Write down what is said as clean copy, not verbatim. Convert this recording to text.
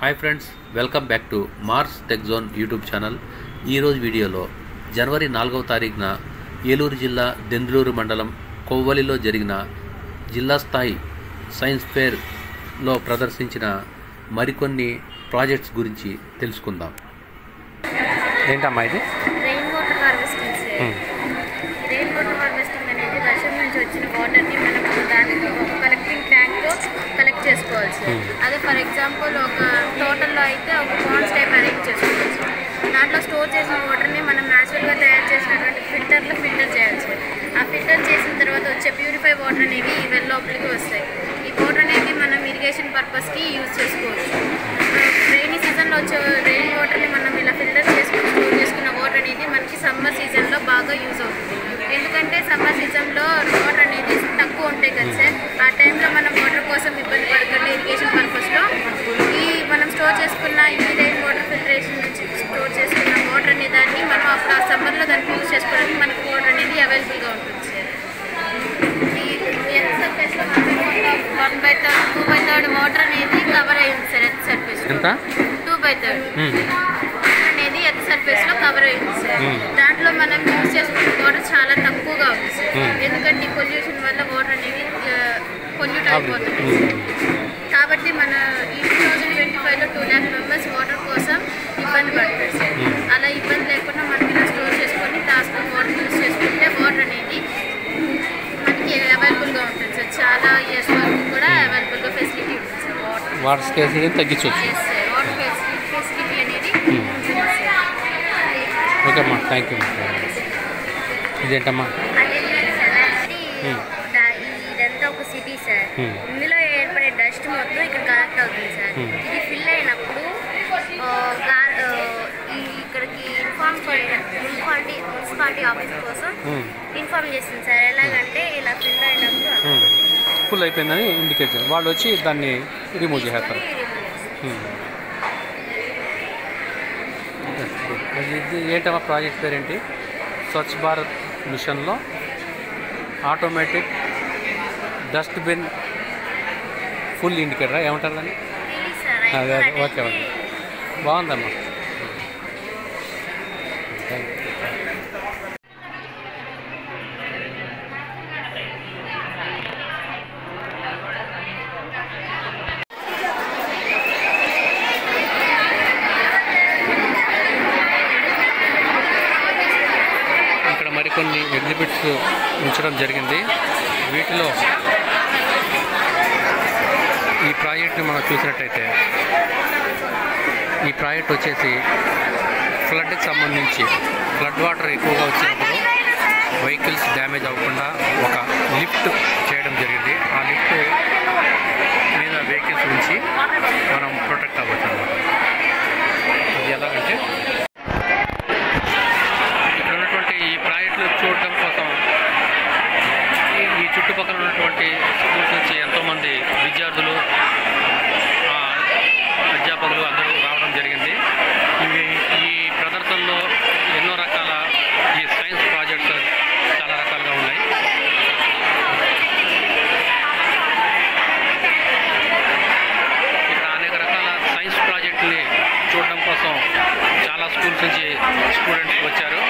Hi friends, welcome back to Mars Tech Zone YouTube channel. ఈరోజు వీడియోలో జనవరి 4వ తారీఖున ఏలూరు జిల్లా దెందులూరు మండలం కొవ్వలిలో జరిగిన జిల్లా స్థాయి సైన్స్ ఫేర్లో ప్రదర్శించిన మరికొన్ని ప్రాజెక్ట్స్ గురించి తెలుసుకుందాం. ఏంటమ్మా ఇది? Rain water harvesting. Rain water harvesting అనేది వర్షం నుంచి వచ్చిన వాటర్ని మనం దానికి ఒక కలెక్టింగ్ ట్యాంక్లో కలెక్ట్ చేసుకోవచ్చు. అదే ఫర్ ఎగ్జాంపుల్ ఒక తోటల్లో అయితే ఒక పాండ్స్ టైప్ అరేంజ్ చేసుకోవచ్చు. దాంట్లో స్టోర్ చేసిన వాటర్ని మనం న్యాచురల్గా తయారు చేసినటువంటి ఫిల్టర్లో ఫిల్టర్ చేయాల్సి. ఆ ఫిల్టర్ చేసిన తర్వాత వచ్చే ప్యూరిఫై వాటర్ అనేవి ఈ వెల్ లోపలికి వస్తాయి. ఈ వాటర్ అనేది మనం ఇరిగేషన్ పర్పస్కి యూజ్ చేసుకోవచ్చు. రైనీ సీజన్లో వచ్చే రెయిన్ వాటర్ని మనం ఇలా ఫిల్టర్ చేసుకుని స్టోర్ చేసుకున్న వాటర్ అనేది మనకి సమ్మర్ సీజన్లో బాగా యూజ్ అవుతుంది. ఎందుకంటే సమ్మర్ సీజన్లో వాటర్ అనేది తక్కువ ఉంటాయి కదా సార్. ఆ టైంలో మనం వాటర్ కోసం ఇబ్బంది పడకుండా ఇరిగేషన్ పర్పస్లో ఈ మనం స్టోర్ చేసుకున్న ఈ రెయిన్ వాటర్ ఫిల్టరేషన్ నుంచి స్టోర్ చేసుకున్న వాటర్ అనే దాన్ని మనం అప్పుడు ఆ సమ్మర్లో దాన్ని యూజ్ చేసుకోవడానికి మనకు వాటర్ అనేది అవైలబుల్గా ఉంటుంది సార్. ఈ ఎర్త్ సర్ఫేస్లో 2/3 వాటర్ అనేది కవర్ అయింది సార్. ఎర్త్ సర్ఫేస్లో 2/3 అనేది ఎర్త్ సర్ఫేస్లో కవర్ అయింది సార్. దాంట్లో మనం యూజ్ చేసుకున్న వాటర్ చాలా తక్కువగా ఉంది సార్. ఎందుకంటే పొల్యూషన్ వల్ల వాటర్ అనేది పొల్యూట్ అయిపోతుంది. కాబట్టి మన ఈ 2025లో 2 lakh మెంబర్స్ వాటర్ కోసం ఇబ్బంది పడతారు సార్. అలా ఇబ్బంది లేకుండా మనం ఇలా స్టోర్ చేసుకొని దాంట్లో వాటర్ యూజ్ చేసుకుంటే వాటర్ అనేది మనకి అవైలబుల్గా ఉంటుంది సార్. చాలా ఇయర్స్ వరకు కూడా అవైలబుల్గా ఫెసిలిటీ ఉంటుంది సార్. వాటర్ స్కేర్సిటీ తగ్గించవచ్చు. వాటర్ ఫెసిలిటీ అనేది ఉంటుంది సార్. ఓకే అమ్మా, థ్యాంక్ యూ. ఇదేంటమ్మా? ఇదంతా ఒక సిటీ సార్. ఇందులో ఏర్పడే డస్ట్ మొత్తం ఇక్కడ కలెక్ట్ అవుతుంది సార్. ఇది ఫిల్ అయినప్పుడు ఇక్కడికి ఇన్ఫార్మ్ మున్సిపాలిటీ ఆఫీస్ కోసం ఇన్ఫార్మ్ చేస్తుంది సార్. ఎలాగంటే ఇలా ఫిల్ అయినప్పుడు ఫుల్ అయిపోయిందని ఇండికేట్ చేయాలి. వాళ్ళు వచ్చి దాన్ని రిమూవ్ చేస్తారు. ఇది ఏంటమ్మా ప్రాజెక్ట్ పేరేంటి? స్వచ్ఛ భారత్ మిషన్లో ఆటోమేటిక్ డస్ట్బిన్ ఫుల్ ఇండికేటరా ఏమంటారు దాన్ని? అదే ఓకే ఓకే, బాగుందమ్మా. Thank you. ఇక్కడ మరికొన్ని ఎగ్జిబిట్స్ ఉంచడం జరిగింది. వీటిలో ఈ ప్రాజెక్ట్ని మనం చూసినట్టయితే ఈ ప్రాజెక్ట్ వచ్చేసి ఫ్లడ్కి సంబంధించి ఫ్లడ్ వాటర్ ఎక్కువగా వచ్చినప్పుడు వెహికల్స్ డ్యామేజ్ అవ్వకుండా ఒక లిఫ్ట్ చేయడం జరిగింది. ఆ లిఫ్ట్ మీద వెహికల్స్ నుంచి మనం ప్రొటెక్ట్ అవ్వచ్చు అన్నమాట. అది ఎలాగంటే ఇక్కడ ఉన్నటువంటి ఈ ప్రాజెక్టులు చూడటం కోసం ఈ చుట్టుపక్కల ఉన్నటువంటి స్కూల్స్ నుంచి ఎంతోమంది విద్యార్థులు, అధ్యాపకులు అందరూ రావడం జరిగింది. ఈ ప్రదర్శనలో ఎన్నో రకాల ఈ సైన్స్ ప్రాజెక్ట్స్ చాలా రకాలుగా ఉన్నాయి. ఇక్కడ అనేక రకాల సైన్స్ ప్రాజెక్టుని చూడడం కోసం చాలా స్కూల్స్ నుంచి స్టూడెంట్స్ వచ్చారు.